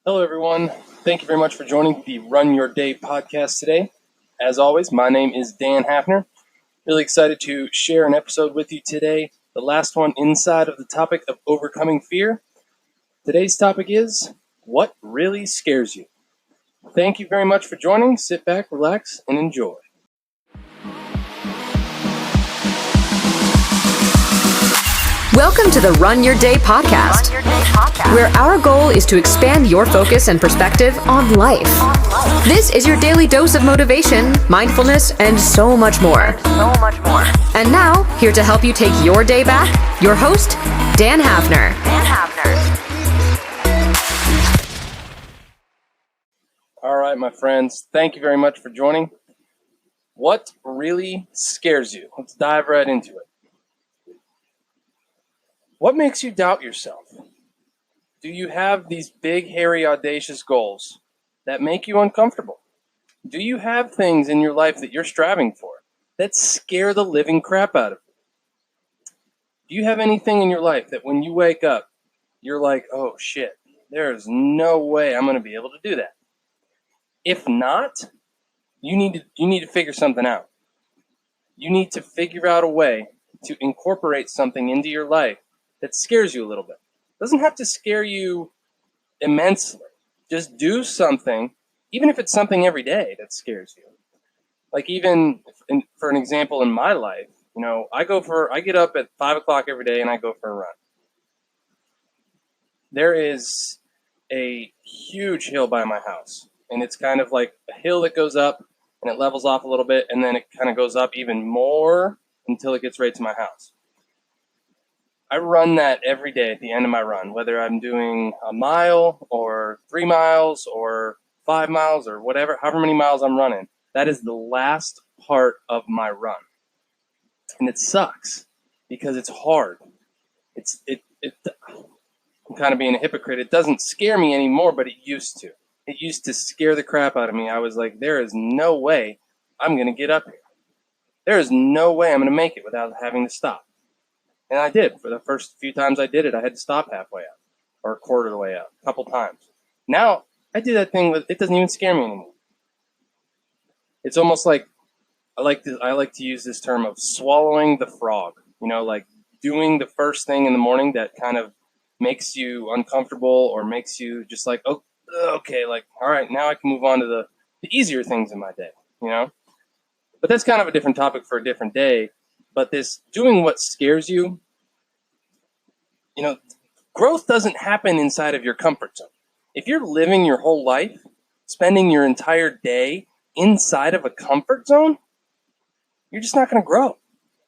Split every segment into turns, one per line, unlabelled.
Hello, everyone. Thank you very much for joining the Run Your Day podcast today. As always, my name is Dan Hafner. Really excited to share an episode with you today, the last one inside of the topic of overcoming fear. Today's topic is, what really scares you? Thank you very much for joining. Sit back, relax, and enjoy.
Welcome to the Run Your Day podcast, where our goal is to expand your focus and perspective on life. This is your daily dose of motivation, mindfulness, and so much more. And now, here to help you take your day back, your host, Dan Hafner.
All right, my friends, thank you very much for joining. What really scares you? Let's dive right into it. What makes you doubt yourself? Do you have these big, hairy, audacious goals that make you uncomfortable? Do you have things in your life that you're striving for that scare the living crap out of you? Do you have anything in your life that when you wake up, you're like, oh shit, there's no way I'm going to be able to do that? If not, you need to figure something out. You need to figure out a way to incorporate something into your life that scares you a little bit. It doesn't have to scare you immensely. Just do something, even if it's something every day that scares you. Like for an example, in my life, I get up at 5 o'clock every day and I go for a run. There is a huge hill by my house, and it's kind of like a hill that goes up and it levels off a little bit, and then it kind of goes up even more until it gets right to my house. I run that every day at the end of my run, whether I'm doing a mile or 3 miles or 5 miles or whatever, however many miles I'm running. That is the last part of my run. And it sucks because it's hard. I'm kind of being a hypocrite. It doesn't scare me anymore, but it used to. It used to scare the crap out of me. I was like, there is no way I'm going to get up here. There is no way I'm going to make it without having to stop. And I did. For the first few times I did it, I had to stop halfway up or a quarter of the way up, a couple times. Now, I do that thing it doesn't even scare me anymore. It's almost like I like to use this term of swallowing the frog. Like doing the first thing in the morning that kind of makes you uncomfortable or makes you just like, oh, okay, like, all right, now I can move on to the easier things in my day, But that's kind of a different topic for a different day. But this doing what scares you, growth doesn't happen inside of your comfort zone. If you're living your whole life, spending your entire day inside of a comfort zone, you're just not going to grow.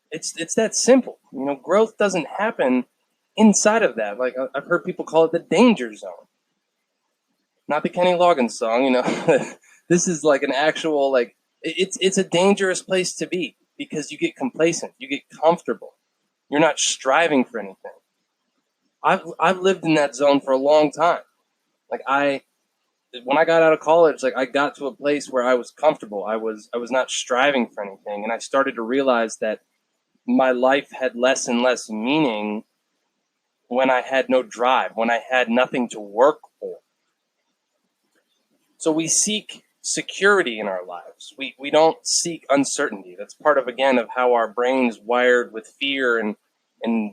It's that simple. Growth doesn't happen inside of that. Like I've heard people call it the danger zone. Not the Kenny Loggins song, This is like an actual, like, it's a dangerous place to be because you get complacent, you get comfortable. You're not striving for anything. I've lived in that zone for a long time. Like when I got out of college, like I got to a place where I was comfortable. I was not striving for anything, and I started to realize that my life had less and less meaning when I had no drive, when I had nothing to work for. So we seek security in our lives. We don't seek uncertainty. That's part of, again, of how our brain is wired with fear and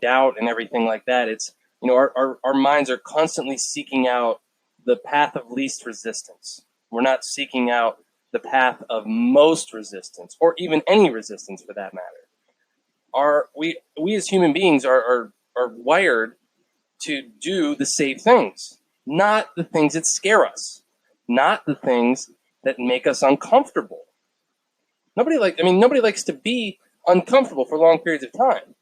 doubt and everything like that. It's, our minds are constantly seeking out the path of least resistance. We're not seeking out the path of most resistance, or even any resistance for that matter. We as human beings are wired to do the safe things, not the things that scare us, not the things that make us uncomfortable. Nobody likes to be uncomfortable for long periods of time.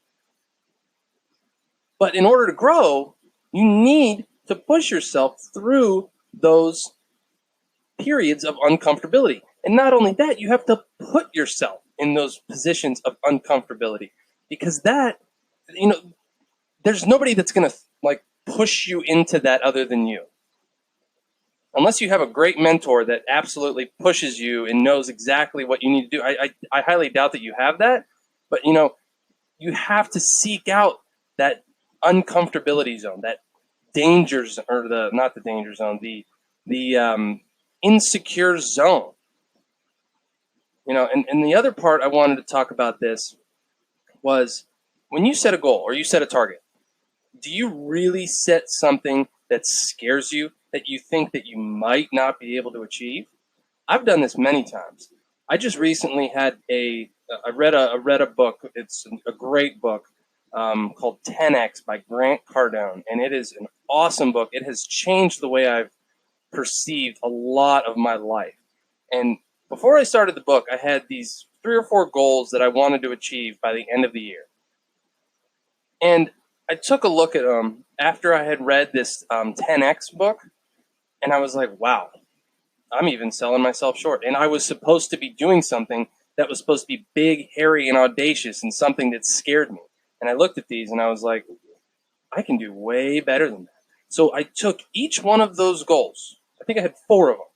But in order to grow, you need to push yourself through those periods of uncomfortability. And not only that, you have to put yourself in those positions of uncomfortability, because that, there's nobody that's going to like push you into that other than you. Unless you have a great mentor that absolutely pushes you and knows exactly what you need to do. I highly doubt that you have that, but you have to seek out that uncomfortability zone, that danger zone, or not the danger zone, the the insecure zone. And the other part I wanted to talk about this was when you set a goal or you set a target, do you really set something that scares you, that you think that you might not be able to achieve? I've done this many times. I just recently had I read a book. It's a great book called 10X by Grant Cardone, and it is an awesome book. It has changed the way I've perceived a lot of my life. And before I started the book, I had these 3 or 4 goals that I wanted to achieve by the end of the year. And I took a look at them after I had read this 10X book, and I was like, wow, I'm even selling myself short. And I was supposed to be doing something that was supposed to be big, hairy, and audacious, and something that scared me. And I looked at these and I was like, I can do way better than that. So I took each one of those goals. I think I had 4 of them.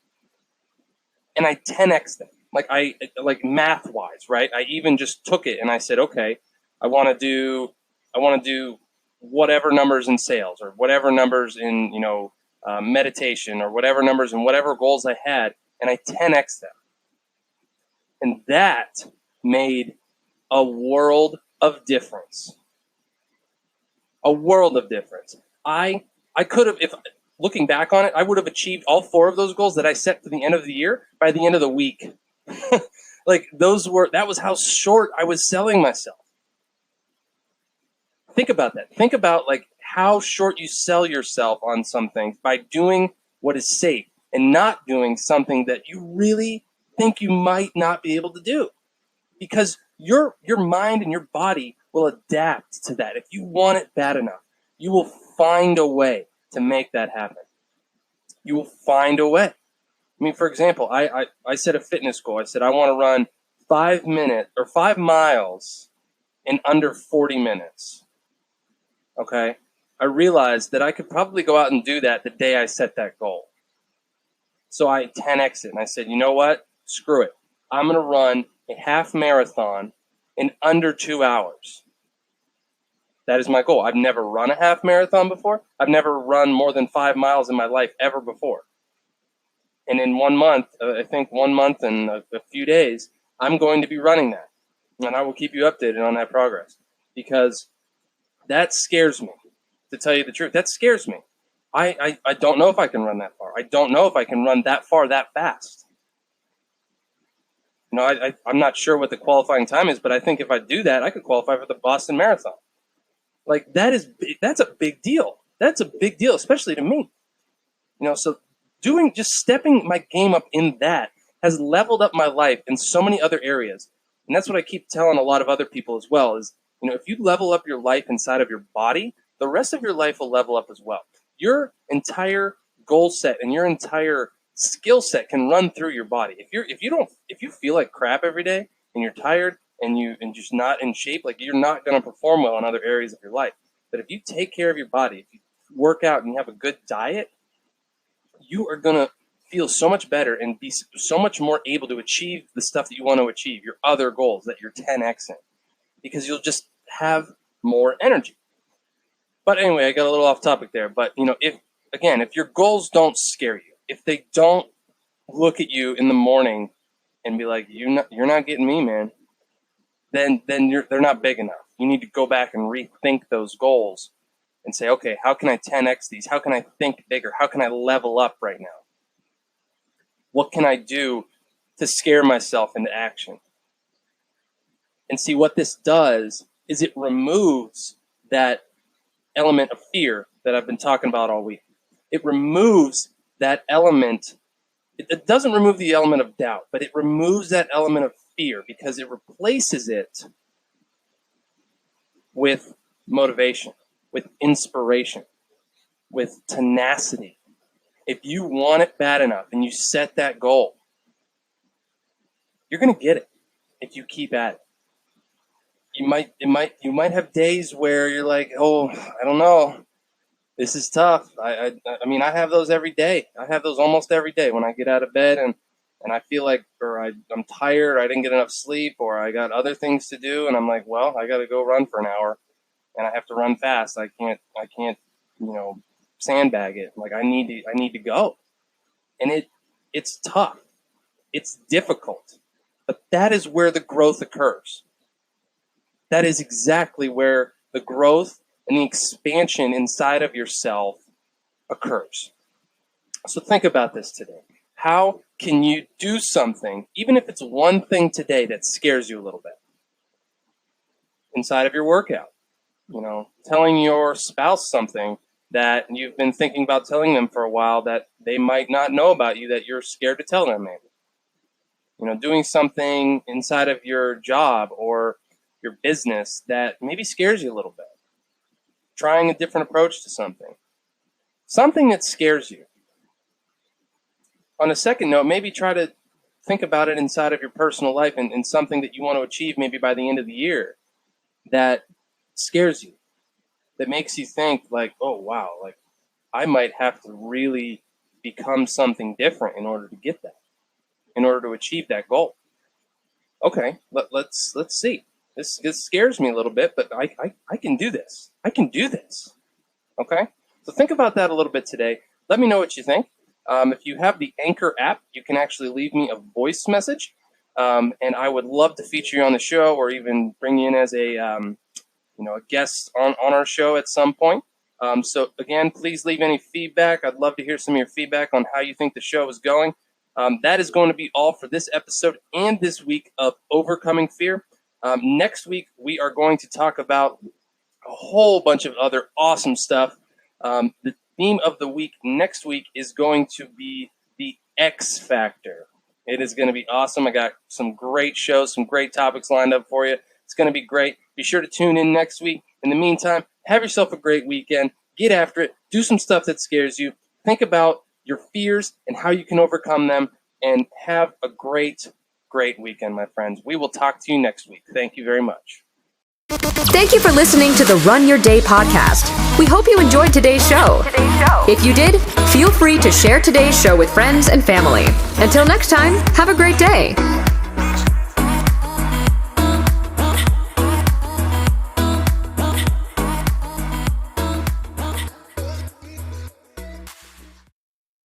And I 10X them. Like math wise, right? I even just took it and I said, okay, I want to do whatever numbers in sales, or whatever numbers in, meditation, or whatever numbers and whatever goals I had, and I 10X them. And that made a world of difference. A world of difference. I could have, if looking back on it, I would have achieved all 4 of those goals that I set for the end of the year by the end of the week. That was how short I was selling myself. Think about that. Think about how short you sell yourself on some things by doing what is safe and not doing something that you really think you might not be able to do. Because your mind and your body will adapt to that. If you want it bad enough, you will find a way to make that happen. You will find a way. I mean, for example, I set a fitness goal. I said I want to run 5 miles in under 40 minutes. Okay? I realized that I could probably go out and do that the day I set that goal. So I 10X it, and I said, you know what? Screw it. I'm going to run a half marathon in under 2 hours. That is my goal. I've never run a half marathon before. I've never run more than 5 miles in my life ever before. And in 1 month, I think 1 month and a few days, I'm going to be running that. And I will keep you updated on that progress, because that scares me, to tell you the truth. That scares me. I don't know if I can run that far. I don't know if I can run that far that fast. I'm not sure what the qualifying time is, but I think if I do that, I could qualify for the Boston Marathon. That's a big deal. That's a big deal, especially to me. So just stepping my game up in that has leveled up my life in so many other areas. And that's what I keep telling a lot of other people as well is, if you level up your life inside of your body, the rest of your life will level up as well. Your entire goal set and your entire skill set can run through your body. If you feel like crap every day and you're tired and just not in shape, you're not going to perform well in other areas of your life. But if you take care of your body, if you work out and you have a good diet, you are going to feel so much better and be so much more able to achieve the stuff that you want to achieve, your other goals that you're 10Xing, because you'll just have more energy. But anyway, I got a little off topic there. But if your goals don't scare you, if they don't look at you in the morning and be like, you're not getting me, man, then they're not big enough. You need to go back and rethink those goals and say, okay, how can I 10X these? How can I think bigger? How can I level up right now? What can I do to scare myself into action? And see, what this does is it removes that element of fear that I've been talking about all week. It removes that element. It doesn't remove the element of doubt, but it removes that element of fear, because it replaces it with motivation, with inspiration, with tenacity. If you want it bad enough and you set that goal, you're going to get it if you keep at it. You might have days where you're like, oh, I don't know, this is tough. I mean, I have those every day. I have those almost every day when I get out of bed and I feel like, I'm tired, I didn't get enough sleep, or I got other things to do, and I'm like, well, I got to go run for an hour, and I have to run fast. I can't, sandbag it. I need to go. And it's tough. It's difficult. But that is where the growth occurs. That is exactly where the growth and the expansion inside of yourself occurs. So think about this today. How can you do something, even if it's one thing today that scares you a little bit? Inside of your workout, telling your spouse something that you've been thinking about telling them for a while that they might not know about you, that you're scared to tell them maybe. Doing something inside of your job or your business that maybe scares you a little bit. Trying a different approach to something. Something that scares you. On a second note, maybe try to think about it inside of your personal life and something that you want to achieve maybe by the end of the year that scares you. That makes you think like, oh, wow, like I might have to really become something different in order to get that, in order to achieve that goal. Okay, let's see. This scares me a little bit, but I can do this. I can do this. Okay, so think about that a little bit today. Let me know what you think. If you have the Anchor app, you can actually leave me a voice message, and I would love to feature you on the show or even bring you in as a guest on our show at some point. So again, please leave any feedback. I'd love to hear some of your feedback on how you think the show is going. That is going to be all for this episode and this week of Overcoming Fear. Next week, we are going to talk about a whole bunch of other awesome stuff. The theme of the week next week is going to be the X Factor. It is going to be awesome. I got some great shows, some great topics lined up for you. It's going to be great. Be sure to tune in next week. In the meantime, have yourself a great weekend. Get after it. Do some stuff that scares you. Think about your fears and how you can overcome them. And have a great weekend, my friends. We will talk to you next week. Thank you very much.
Thank you for listening to the Run Your Day podcast. We hope you enjoyed today's show. If you did, feel free to share today's show with friends and family. Until next time, have a great day.